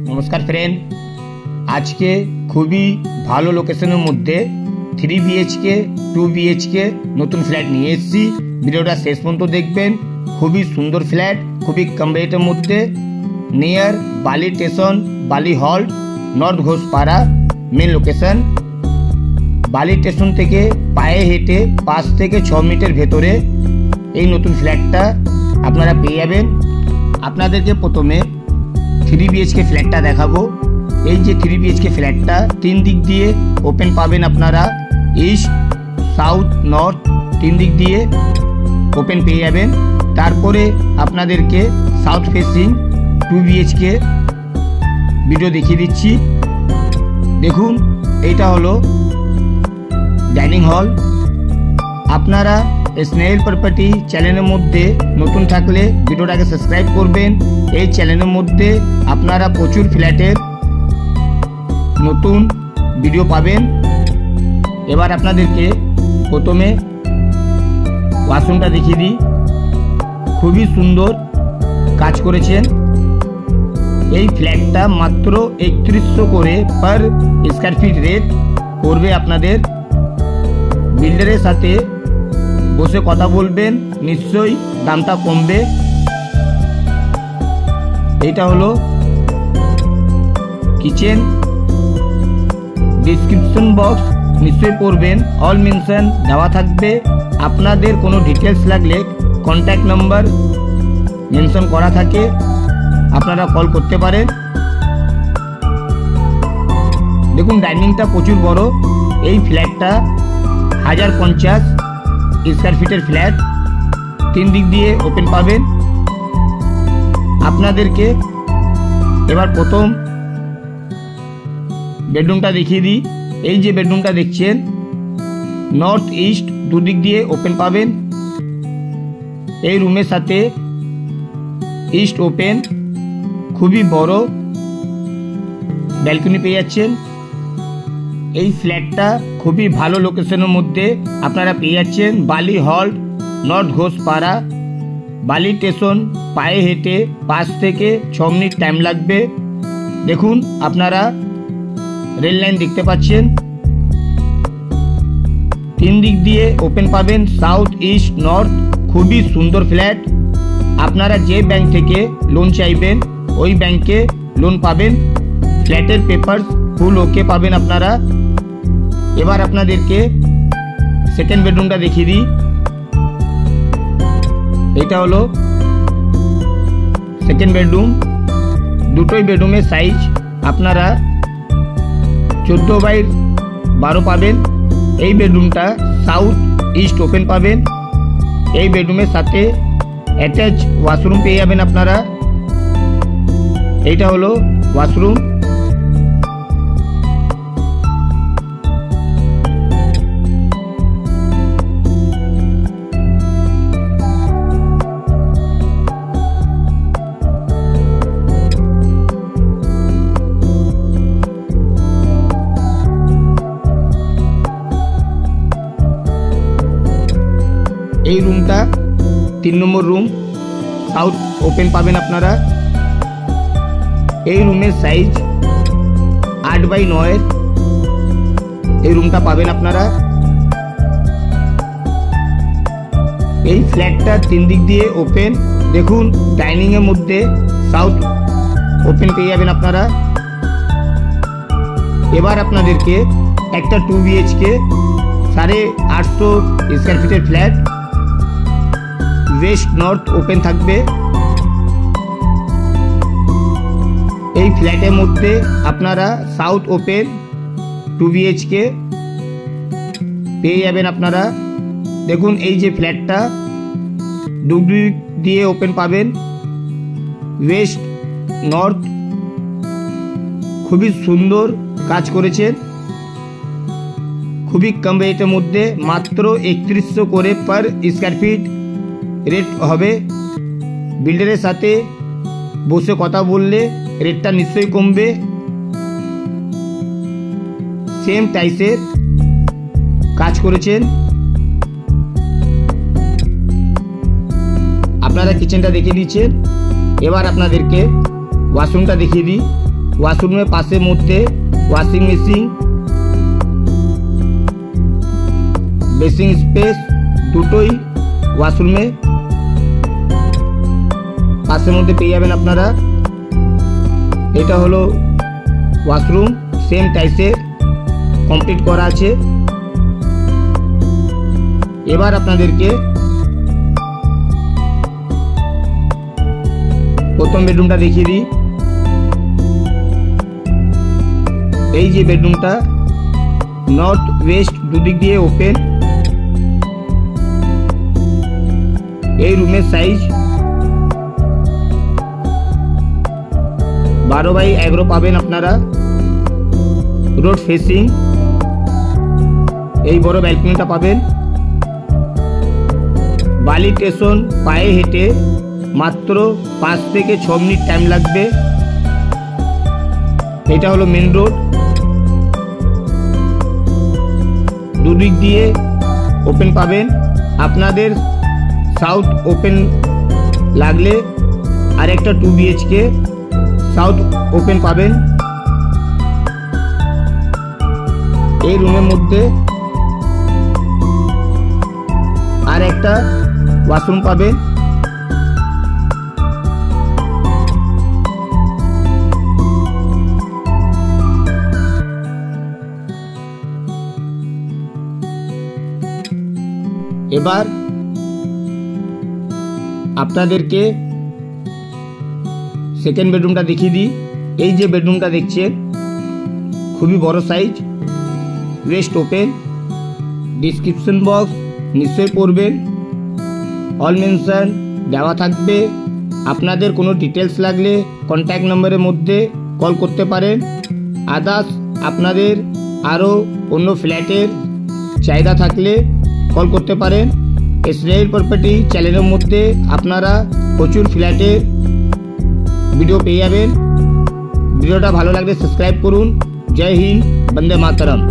नमस्कार फ्रेंड, आज के खूबी भालो लोकेशনের মধ্যে 3 BHK 2 BHK নতুন ফ্ল্যাট নিয়ে এসেছি। ভিডিওটা শেষ পর্যন্ত দেখবেন। খুবই সুন্দর ফ্ল্যাট, খুবই কম রেটের মধ্যে, near Bally station, Bally halt, north Ghoshpara main location. Bally station থেকে পায়ে হেঁটে 5 থেকে 6 মিনিটের ভেতরে এই নতুন ফ্ল্যাটটা আপনারা পেয়ে যাবেন। আপনাদেরকে প্রথমে 3 BHK ফ্ল্যাটটা দেখাবো। এই যে 3 BHK ফ্ল্যাটটা 3 দিক দিয়ে ওপেন পাবেন আপনারা, ইস্ট সাউথ নর্থ 3 দিক দিয়ে ওপেন পেয়ে যাবেন। তারপরে আপনাদেরকে সাউথ ফেসিং 2 BHK ভিডিও দেখিয়ে দিচ্ছি। দেখুন, এইটা হলো ডাইনিং হল। আপনারা স্নেহিল প্রপার্টি চ্যানেলের মধ্যে নতুন থাকলে ভিডিওটাকে সাবস্ক্রাইব করবেন। এই চ্যানেলের মধ্যে আপনারা প্রচুর ফ্ল্যাটের নতুন ভিডিও পাবেন। এবার আপনাদেরকে প্রথমে ওয়াশরুমটা দেখিয়ে দিই। খুবই সুন্দর কাজ করেছেন। এই ফ্ল্যাটটা মাত্র 3100 করে পার স্কয়ার ফিট রেট করবে আপনাদের। বিল্ডারের সাথে বসে কথা বলবেন, নিশ্চয়ই দামটা কমবে। এটা হলো কিচেন। ডিসক্রিপশন বক্স নিশ্চয়ই পড়বেন, অল মেনশন দেওয়া থাকবে। আপনাদের কোনো ডিটেলস লাগলে কন্ট্যাক্ট নাম্বার মেনশন করা থাকে, আপনারা কল করতে পারেন। দেখুন, ডাইনিংটা প্রচুর বড়। এই ফ্ল্যাটটা 1050 স্কয়ার ফিটের ফ্ল্যাট, 3 দিক দিয়ে ওপেন পাবেন। আপনাদেরকে এবার প্রথম বেডরুমটা দেখিয়ে দিই। এই যে বেডরুমটা দেখছেন, নর্থ ইস্ট 2 দিক দিয়ে ওপেন পাবেন। এই রুমের সাথে ইস্ট ওপেন, খুবই বড় ব্যালকনি পেয়ে যাচ্ছেন। এই ফ্ল্যাটটা খুবই ভালো লোকেশনের মধ্যে আপনারা পেয়ে যাচ্ছেন। বালি হল্ট, নর্থ ঘোষপাড়া, বালি স্টেশন পায়ে হেঁটে 5 থেকে 6 মিনিট টাইম লাগবে। দেখুন, আপনারা রেল লাইন দেখতে পাচ্ছেন। 3 দিক দিয়ে ওপেন পাবেন, সাউথ ইস্ট নর্থ। খুবই সুন্দর ফ্ল্যাট। আপনারা যে ব্যাংক থেকে লোন চাইবেন ওই ব্যাংকে লোন পাবেন। ফ্ল্যাটের পেপারস ফুল ওকে পাবেন আপনারা। এবার আপনাদেরকে সেকেন্ড বেডরুমটা দেখিয়ে দিই। এটা হলো সেকেন্ড বেডরুম। দুটোই বেডরুমের সাইজ আপনারা 14x12 পাবেন। এই বেডরুমটা সাউথ ইস্ট ওপেন পাবেন। এই বেডরুমের সাথে অ্যাটাচ ওয়াশরুম পেয়ে যাবেন আপনারা। এইটা হলো ওয়াশরুম। এই রুমটা 3 নম্বর রুম, সাউথ ওপেন পাবেন আপনারা। এই রুমের সাইজ 8x9 এই রুমটা পাবেন আপনারা। এই ফ্ল্যাটটা 3 দিক দিয়ে ওপেন। দেখুন, ডাইনিং এর মধ্যে সাউথ ওপেন পেয়ে যাবেন আপনারা। এবার আপনাদেরকে একটা 2 BHK 850 স্কয়ার ফিটের ফ্ল্যাট, ওয়েস্ট নর্থ ওপেন থাকবে। এই ফ্ল্যাটের মধ্যে আপনারা সাউথ ওপেন 2 BHK পেয়ে যাবেন আপনারা। দেখুন, এই যে ফ্ল্যাটটা 2 দিক দিয়ে ওপেন পাবেন, ওয়েস্ট নর্থ। খুবই সুন্দর কাজ করেছেন। খুবই কম রেটের মধ্যে, মাত্র 3100 করে পার স্কয়ার ফিট রেট হবে। বিল্ডারের সাথে বসে কথা বললে রেটটা নিশ্চয়ই কমবে। সেম টাইসের কাজ করেছেন। আপনারা কিচেনটা দেখে নিচ্ছেন। এবার আপনাদেরকে ওয়াশরুমটা দেখিয়ে দিই। ওয়াশরুমের পাশের মধ্যে ওয়াশিং মেশিন, বেসিং স্পেস দুটোই ওয়াশরুমে পাশের মধ্যে পেয়ে যাবেন আপনারা। এটা হলো ওয়াশরুম, সেম টাইসে কমপ্লিট করা আছে। এবার আপনাদেরকে প্রথম বেডরুমটা দেখিয়ে দিই। এই যে বেডরুমটা নর্থ ওয়েস্ট দুদিক দিয়ে ওপেন। এই রুমের সাইজ 12x11 পাবেন আপনারা। রোড ফেসিং, এই বড় ব্যালকনিটা পাবেন। বালি স্টেশন পায়ে হেঁটে মাত্র 5 থেকে 6 মিনিট টাইম লাগবে। এটা হলো মেন রোড, দুদিক দিয়ে ওপেন পাবেন। আপনাদের সাউথ ওপেন লাগলে আর একটা 2 BHK সাউথ ওপেন পাবেন। এই রুমের মধ্যে আর একটা ওয়াশরুম পাবেন। এবার আপনাদেরকে সেকেন্ড বেডরুমটা দেখিয়ে দিই। এই যে বেডরুমটা দেখছেন খুবই বড় size, West open. Description box নিশ্চয়ই পড়বেন, অল মেনশন দেওয়া থাকবে। আপনাদের কোনো ডিটেলস লাগলে কন্ট্যাক্ট নম্বরের মধ্যে কল করতে পারেন। আদার্স আপনাদের আরও অন্য ফ্ল্যাটের চাহিদা থাকলে কল করতে পারেন। ইসরাইল প্রপার্টি চ্যানেলের মধ্যে আপনারা প্রচুর ফ্ল্যাটের ভিডিও পেয়ে যাবেন। ভিডিওটা ভালো লাগলে সাবস্ক্রাইব করুন। জয় হিন্দ, বন্দে মাতরম।